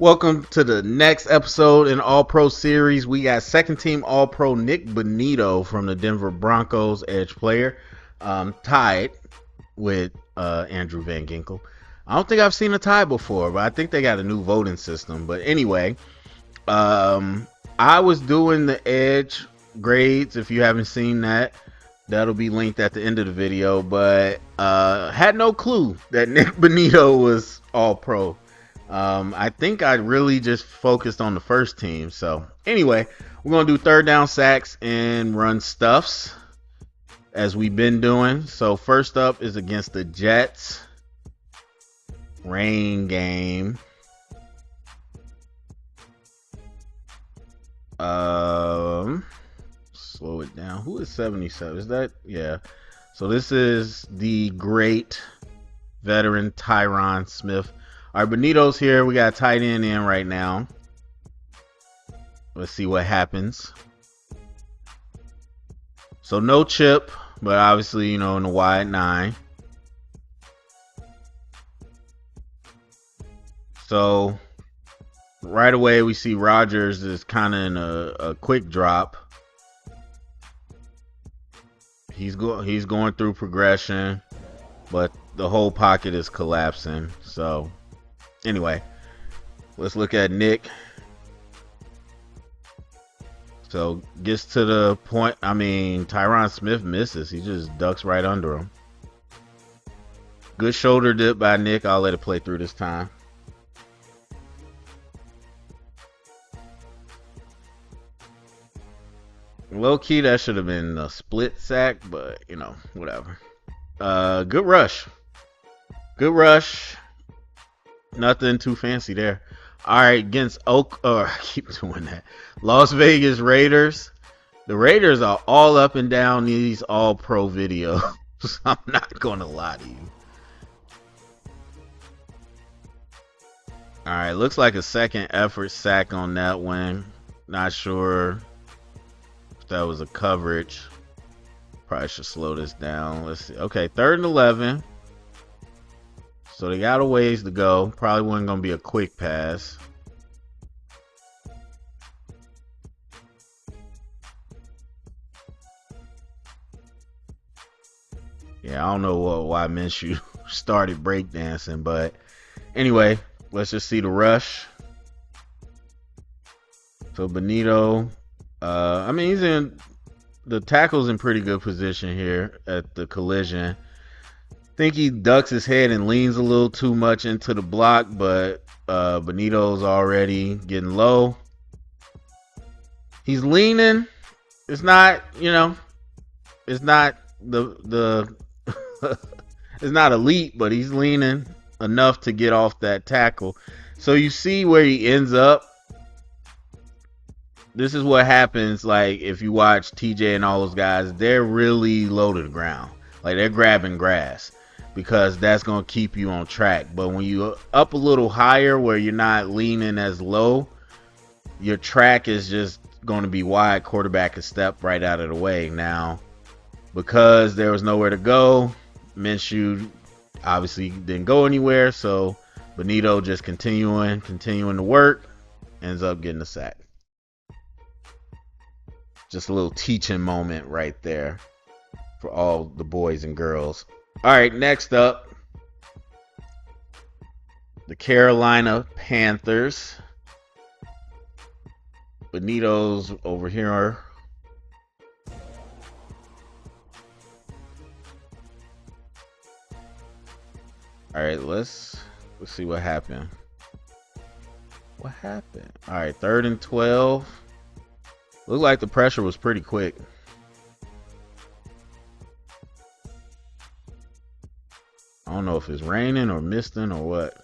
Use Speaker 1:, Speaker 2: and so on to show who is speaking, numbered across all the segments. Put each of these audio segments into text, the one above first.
Speaker 1: Welcome to the next episode in All-Pro series. We got second team All-Pro Nik Bonitto from the Denver Broncos, edge player, tied with Andrew Van Ginkel. I don't think I've seen a tie before, but I think they got a new voting system. But anyway, I was doing the edge grades. If you haven't seen that, that'll be linked at the end of the video. But had no clue that Nik Bonitto was All-Pro. I think I really just focused on the first team. So anyway, we're going to do third down sacks and run stuffs as we've been doing. So first up is against the Jets. Rain game. Slow it down. Who is 77? Is that? Yeah. So this is the great veteran Tyron Smith. All right, Bonitto's here. We got a tight end in right now. Let's see what happens. So no chip, but obviously, in the wide 9. So right away, we see Rodgers is kind of in a quick drop. He's going through progression, but the whole pocket is collapsing. So anyway, let's look at Nik. So gets to the point. I mean, Tyron Smith misses. He just ducks right under him. Good shoulder dip by Nik. I'll let it play through this time. Low key, that should have been a split sack, but whatever. Good rush. Good rush. Nothing too fancy there. All right, against I keep doing that. Las Vegas Raiders. The Raiders are all up and down these All-Pro videos. I'm not gonna lie to you. All right, looks like a second effort sack on that one. Not sure if that was a coverage. Probably should slow this down. Let's see. Okay, 3rd and 11. So they got a ways to go. Probably wasn't going to be a quick pass. Yeah, I don't know why Minshew started breakdancing, but anyway, let's just see the rush. So Bonitto, he's in the tackle's in pretty good position here at the collision. Think he ducks his head and leans a little too much into the block, but Bonitto's already getting low. He's leaning. It's not, it's not the it's not elite, but he's leaning enough to get off that tackle. So you see where he ends up. This is what happens, like, if you watch TJ and all those guys, they're really low to the ground. Like, they're grabbing grass because that's going to keep you on track. But when you up a little higher where you're not leaning as low, your track is just going to be wide. Quarterback can step right out of the way. Now, because there was nowhere to go, Minshew obviously didn't go anywhere. So Bonitto just continuing to work, ends up getting a sack. Just a little teaching moment right there for all the boys and girls. All right, next up, the Carolina Panthers. Bonitto's over here. All right, let's see what happened. What happened? All right, 3rd and 12. Looked like the pressure was pretty quick. I don't know if it's raining or misting or what.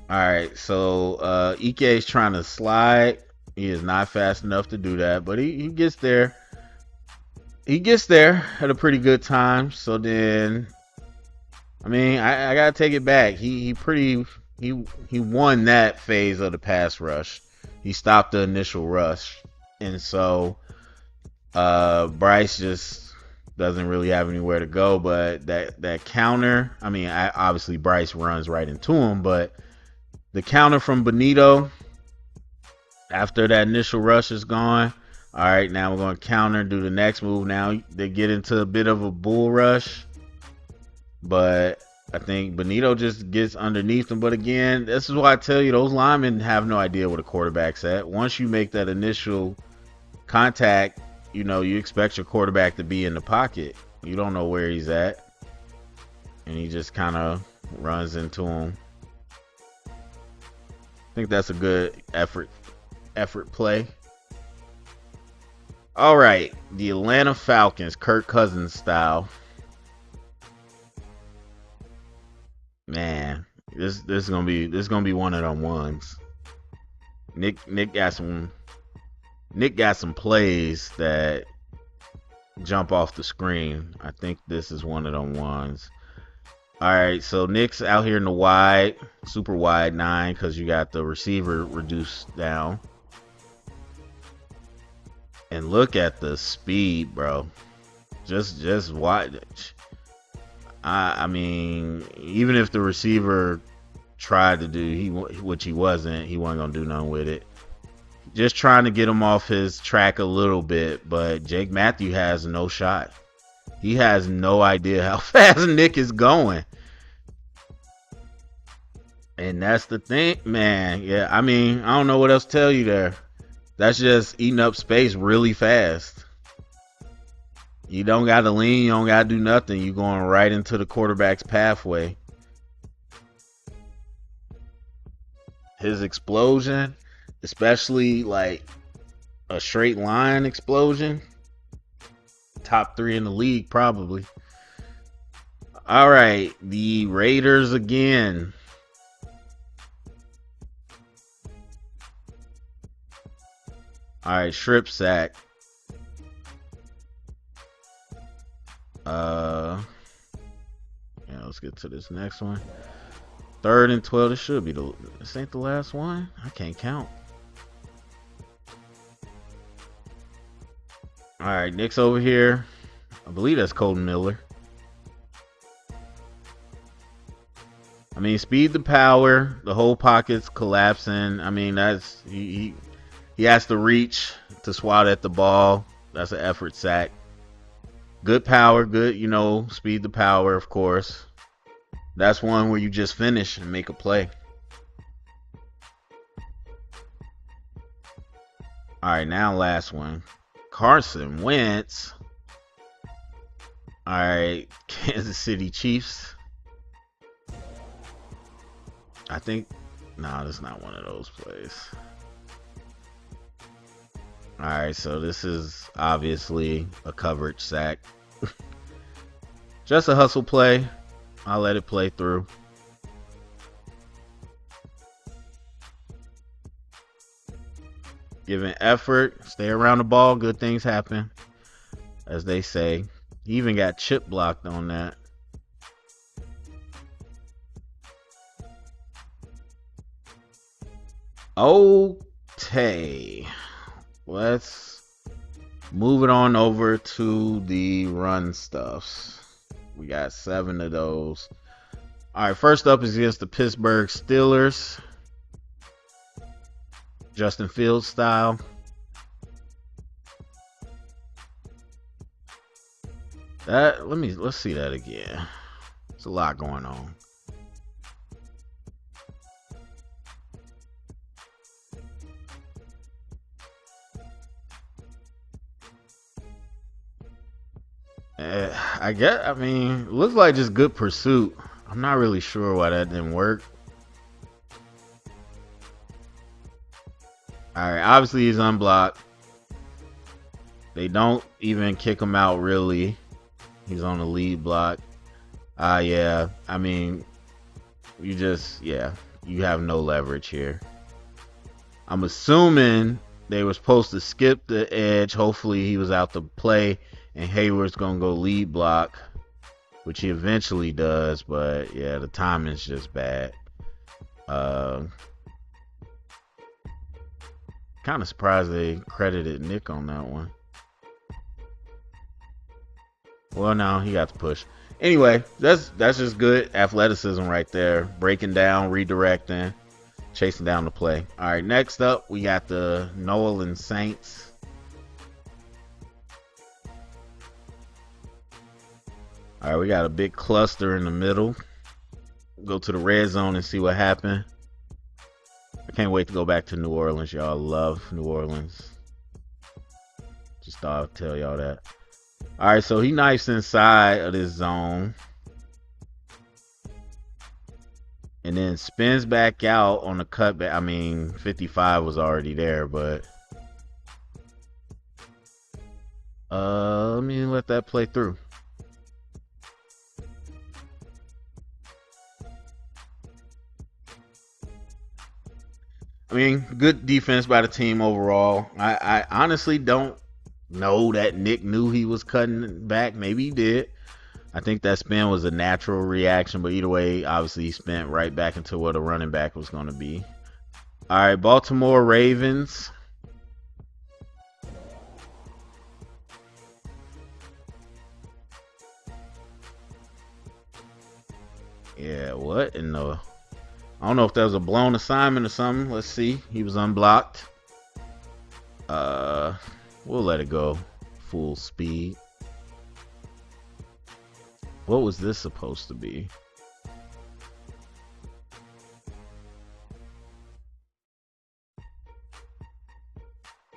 Speaker 1: Alright, so Ike's trying to slide. He is not fast enough to do that, but he gets there. He gets there at a pretty good time. So then, I gotta take it back. He won that phase of the pass rush. He stopped the initial rush, and so Bryce just doesn't really have anywhere to go. But that counter, obviously Bryce runs right into him, but The counter from Bonitto after that initial rush is gone. All right, now we're going to counter, do the next move. Now they get into a bit of a bull rush, but I think Bonitto just gets underneath them. But again, this is why I tell you, those linemen have no idea what a quarterback's at. Once you make that initial contact, you know, you expect your quarterback to be in the pocket. You don't know where he's at. And he just kind of runs into him. I think that's a good effort play. All right, the Atlanta Falcons, Kirk Cousins style. Man, this is gonna be one of them ones. Nick got some plays that jump off the screen. I think this is one of them ones. All right, so Nick's out here in the wide, super wide 9, because you got the receiver reduced down. And look at the speed, bro. Just wide. I mean, even if the receiver tried to do which he wasn't gonna do nothing with it. Just trying to get him off his track a little bit, but Jake Matthew has no shot. He has no idea how fast Nick is going. And that's the thing, man. Yeah, I mean, I don't know what else to tell you there. That's just eating up space really fast. You don't got to lean. You don't got to do nothing. You're going right into the quarterback's pathway. His explosion, especially like a straight line explosion, top 3 in the league probably. All right, the Raiders again. All right, strip sack. Yeah, let's get to this next one. 3rd and 12. This should be this ain't the last one. I can't count. All right, Nick's over here. I believe that's Colton Miller. I mean, speed the power. The whole pocket's collapsing. I mean, that's he has to reach to swat at the ball. That's an effort sack. Good power, good, speed the power, of course. That's one where you just finish and make a play. All right, now last one. Carson Wentz. All right, Kansas City Chiefs. I think, no, this is not one of those plays. All right, so this is obviously a coverage sack. Just a hustle play. I'll let it play through. Giving effort, stay around the ball, good things happen, as they say. He even got chip blocked on that. Okay. Let's move it on over to the run stuffs. We got 7 of those. All right, first up is against the Pittsburgh Steelers. Justin Fields style. Let's see that again. There's a lot going on. I mean, looks like just good pursuit. I'm not really sure why that didn't work. All right, obviously he's unblocked. They don't even kick him out, really. He's on the lead block. Yeah, I mean, you have no leverage here. I'm assuming they were supposed to skip the edge. Hopefully he was out to play and Hayward's going to go lead block, which he eventually does. But yeah, the timing's just bad. Kind of surprised they credited Nick on that one. Well, no, he got the push. Anyway, that's just good athleticism right there. Breaking down, redirecting. chasing down the play. All right, next up we got the New Orleans Saints. All right, we got a big cluster in the middle. Go to the red zone and see what happened. I can't wait to go back to New Orleans. Y'all love New Orleans. Just thought I'd tell y'all that. All right, so he knifes inside of this zone. And then spins back out on the cutback. I mean, 55 was already there, but let me let that play through. I mean, good defense by the team overall. I honestly don't know that Nick knew he was cutting back. Maybe he did. I think that spin was a natural reaction, but either way, obviously he spent right back into what a running back was going to be. All right, Baltimore Ravens. Yeah, what in the... I don't know if that was a blown assignment or something. Let's see. He was unblocked. We'll let it go. Full speed. What was this supposed to be?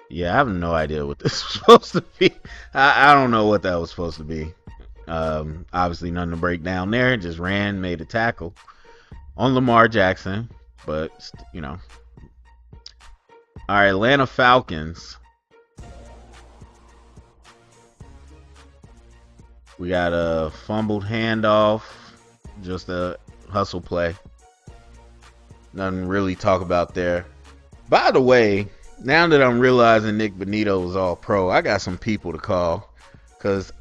Speaker 1: Yeah, I have no idea what this was supposed to be. I don't know what that was supposed to be. Obviously nothing to break down there. Just ran, made a tackle on Lamar Jackson. But, you know. All right, Atlanta Falcons. We got a fumbled handoff. Just a hustle play. Nothing really to talk about there. By the way, now that I'm realizing Nik Bonitto was all pro, I got some people to call. Because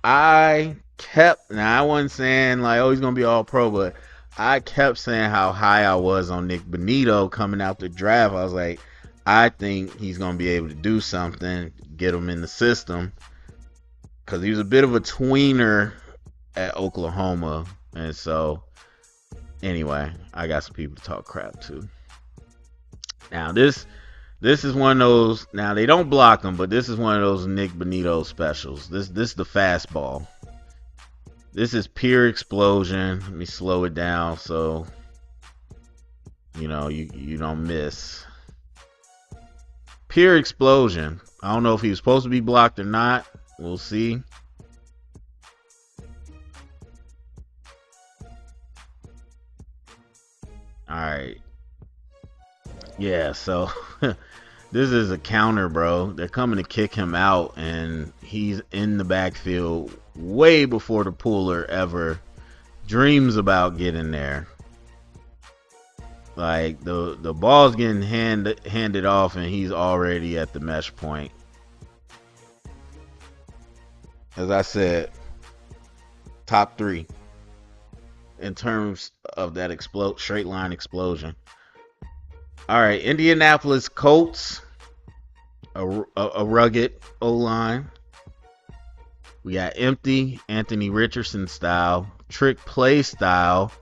Speaker 1: I wasn't saying like, oh, he's going to be all pro, but I kept saying how high I was on Nik Bonitto coming out the draft. I was like, I think he's going to be able to do something, get him in the system. Because he was a bit of a tweener at Oklahoma. And so, anyway, I got some people to talk crap to. Now, this is one of those. Now, they don't block him, but this is one of those Nik Bonitto specials. This is the fastball. This is pure explosion. Let me slow it down so, you know, you don't miss. Pure explosion. I don't know if he was supposed to be blocked or not. We'll see. Alright. Yeah, so this is a counter, bro. They're coming to kick him out, and he's in the backfield way before the puller ever dreams about getting there. Like, the ball's getting handed off, and he's already at the mesh point. As I said, top 3 in terms of that straight line explosion. All right, Indianapolis Colts, a rugged O-line. We got empty, Anthony Richardson style, trick play style.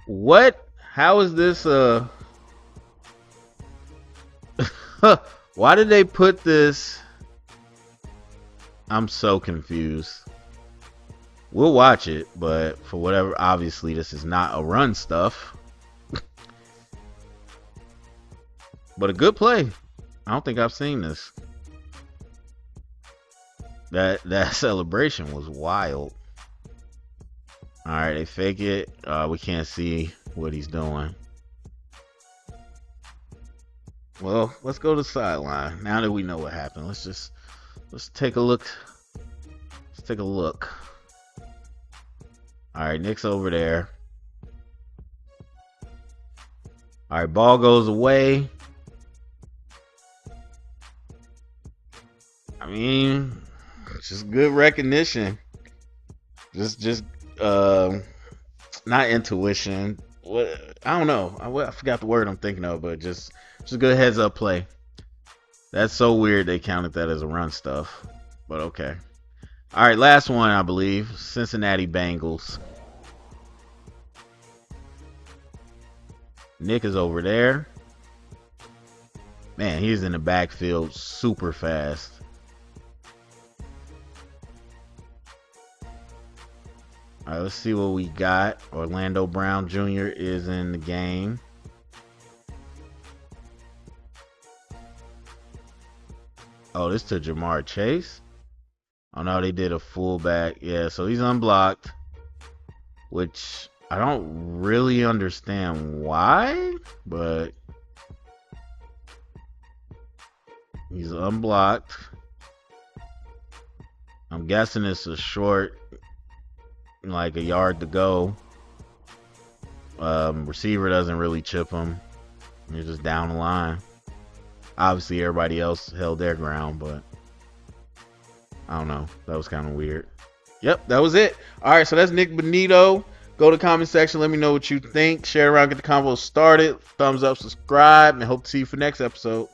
Speaker 1: What? How is this why did they put this? I'm so confused. We'll watch it, but for whatever, obviously this is not a run stuff. But a good play. I don't think I've seen this. That celebration was wild. All right, they fake it. We can't see what he's doing. Well, let's go to the sideline. Now that we know what happened, let's take a look. Let's take a look. All right, Nick's over there. All right, ball goes away. I mean, just good recognition. Just not intuition. What, I don't know. I forgot the word I'm thinking of, but just good heads up play. That's so weird they counted that as a run stuff. But okay. All right, last one, I believe. Cincinnati Bengals. Nick is over there. Man, he's in the backfield super fast. All right, let's see what we got. Orlando Brown Jr. is in the game. Oh, this to Jamar Chase. Oh no, they did a fullback. Yeah, so he's unblocked, which I don't really understand why, but he's unblocked. I'm guessing it's a short, like a yard to go. Receiver doesn't really chip him. He's just down the line. Obviously, everybody else held their ground, but I don't know. That was kind of weird. Yep, that was it. All right, so that's Nik Bonitto. Go to the comment section. Let me know what you think. Share around, get the convo started. Thumbs up, subscribe, and hope to see you for next episode.